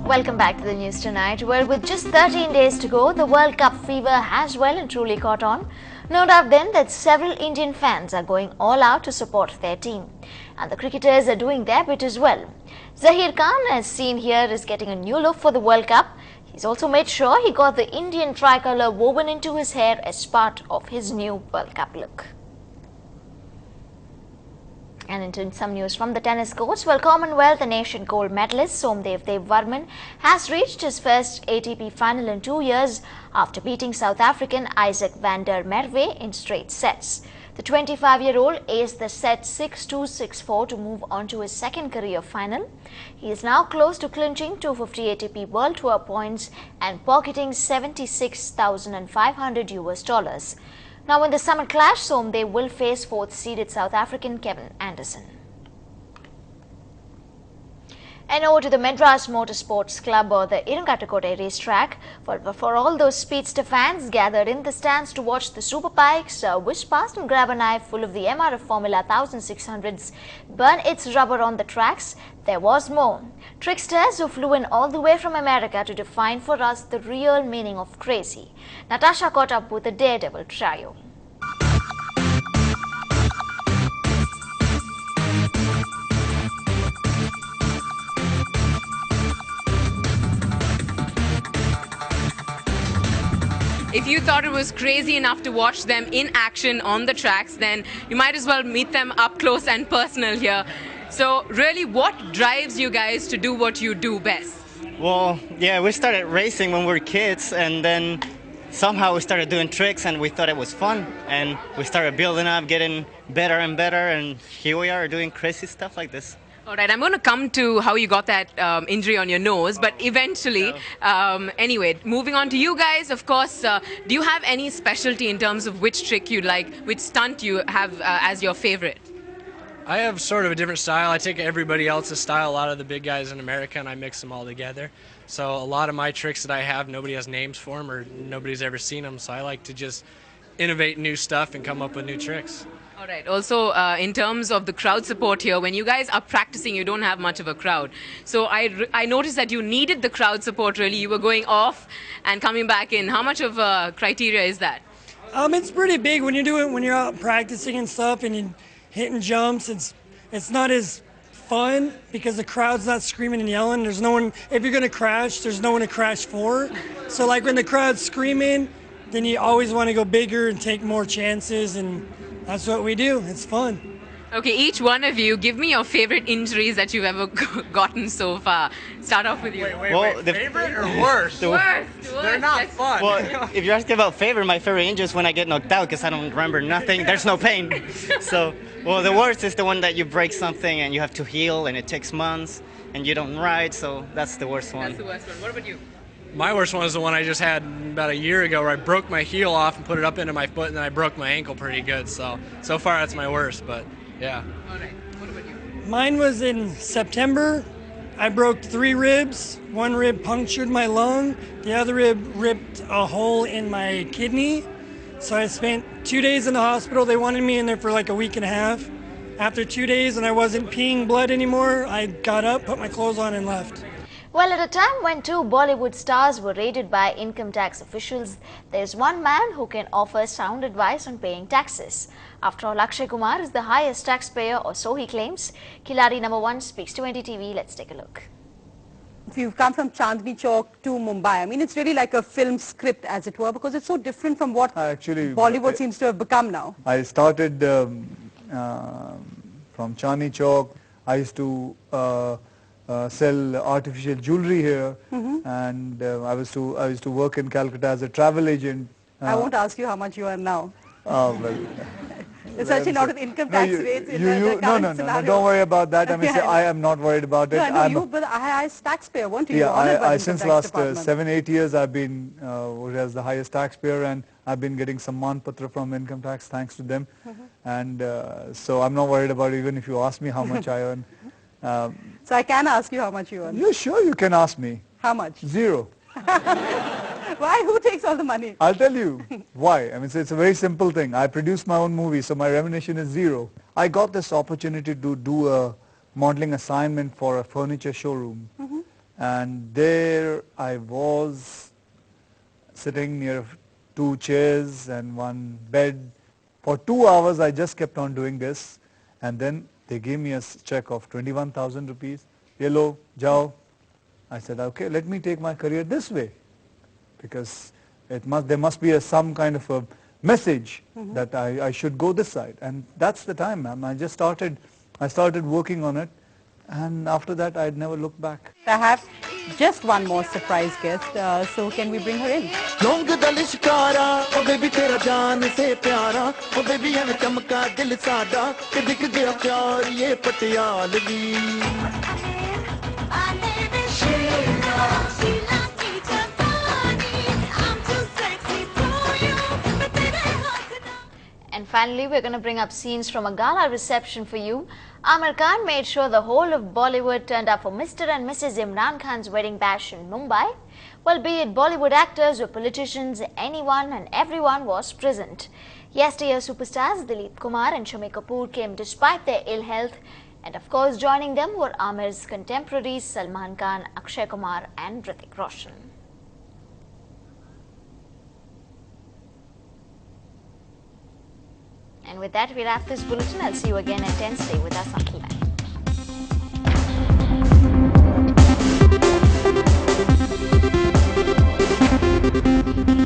Welcome back to the news tonight. Well, with just 13 days to go, the World Cup fever has well and truly caught on. No doubt then that several Indian fans are going all out to support their team. And the cricketers are doing their bit as well. Zahir Khan, as seen here, is getting a new look for the World Cup. He's also made sure he got the Indian tricolour woven into his hair as part of his new World Cup look. And into some news from the tennis courts. Well, Commonwealth and Asian gold medalist Somdev Varman has reached his first ATP final in 2 years after beating South African Isaac van der Merwe in straight sets. The 25-year-old aced the set 6-2, 6-4 to move on to his second career final. He is now close to clinching 250 ATP World Tour points and pocketing $76,500 US. Now in the summer clash, Somdev will face fourth-seeded South African Kevin Anderson. And over to the Madras Motorsports Club or the Irungattukode racetrack for all those speedster fans gathered in the stands to watch the Super Pikes whiz past and grab a knife full of the MRF Formula 1600s burn its rubber on the tracks. There was more. Tricksters who flew in all the way from America to define for us the real meaning of crazy. Natasha caught up with the Daredevil trio. If you thought it was crazy enough to watch them in action on the tracks, then you might as well meet them up close and personal here. So really, what drives you guys to do what you do best? Well, yeah, we started racing when we were kids, and then somehow we started doing tricks and we thought it was fun. And we started building up, getting better and better, and here we are doing crazy stuff like this. All right, I'm going to come to how you got that injury on your nose, but eventually, anyway, moving on to you guys, of course, do you have any specialty in terms of which trick you like, which stunt you have as your favorite? I have sort of a different style. I take everybody else's style, a lot of the big guys in America, and I mix them all together. So a lot of my tricks that I have, nobody has names for them or nobody's ever seen them, so I like to just innovate new stuff and come up with new tricks. All right. Also, in terms of the crowd support here, when you guys are practicing, you don't have much of a crowd. So I noticed that you needed the crowd support, really. You were going off and coming back in. How much of a criteria is that? It's pretty big when you're out practicing and stuff and you're hitting jumps. It's not as fun because the crowd's not screaming and yelling. There's no one, if you're going to crash, there's no one to crash for. So like when the crowd's screaming, then you always want to go bigger and take more chances, and that's what we do. It's fun. Okay, each one of you, give me your favorite injuries that you've ever gotten so far. Start off with you. Wait, favorite or worst? Worst. They're not fun. Well, if you're asking about favorite, my favorite injury is when I get knocked out because I don't remember nothing. There's no pain. So, well, the worst is the one that you break something and you have to heal and it takes months and you don't ride, so that's the worst one. That's the worst one. What about you? My worst one is the one I just had about a year ago where I broke my heel off and put it up into my foot, and then I broke my ankle pretty good. So far that's my worst, but yeah. All right. What about you? Mine was in September. I broke 3 ribs. One rib punctured my lung. The other rib ripped a hole in my kidney. So I spent 2 days in the hospital. They wanted me in there for like a week and a half. After 2 days and I wasn't peeing blood anymore, I got up, put my clothes on and left. Well, at a time when 2 Bollywood stars were raided by income tax officials, there's one man who can offer sound advice on paying taxes. After all, Akshay Kumar is the highest taxpayer, or so he claims. Khiladi number 1 speaks to NDTV. Let's take a look. If you've come from Chandni Chowk to Mumbai, I mean, it's really like a film script, as it were, because it's so different from what Bollywood seems to have become now. I started from Chandni Chowk. I used to sell artificial jewelry here, and I used to work in Calcutta as a travel agent. I won't ask you how much you earn now. Well, it's actually not an income tax rates in the current scenario. Don't worry about that. I mean, I am not worried about it. No, I know you, but I taxpayer, weren't you? Yeah, since last 7-8 years, I've been as the highest taxpayer, and I've been getting some manpatra from income tax, thanks to them. And so I'm not worried about it, even if you ask me how much I earn. So I can ask you how much you earn? Yeah, sure, you can ask me. How much? 0. Why? Who takes all the money? I'll tell you why. I mean, so it's a very simple thing. I produce my own movie, so my remuneration is zero. I got this opportunity to do a modeling assignment for a furniture showroom. And there I was sitting near 2 chairs and 1 bed. For 2 hours I just kept on doing this, and then they gave me a check of 21,000 rupees. Yellow, jao. I said, okay, let me take my career this way, because there must be some kind of a message that I should go this side. And that's the time, ma'am. I started working on it, and after that I'd never looked back. I have just one more surprise guest, so can we bring her in? And finally, we're going to bring up scenes from a gala reception for you. Amir Khan made sure the whole of Bollywood turned up for Mr. and Mrs. Imran Khan's wedding bash in Mumbai. Well, be it Bollywood actors or politicians, anyone and everyone was present. Yesteryear superstars Dilip Kumar and Shami Kapoor came despite their ill health. And of course, joining them were Amir's contemporaries Salman Khan, Akshay Kumar and Hrithik Roshan. And with that, we wrap this bulletin. I'll see you again at 10. Stay with us until then.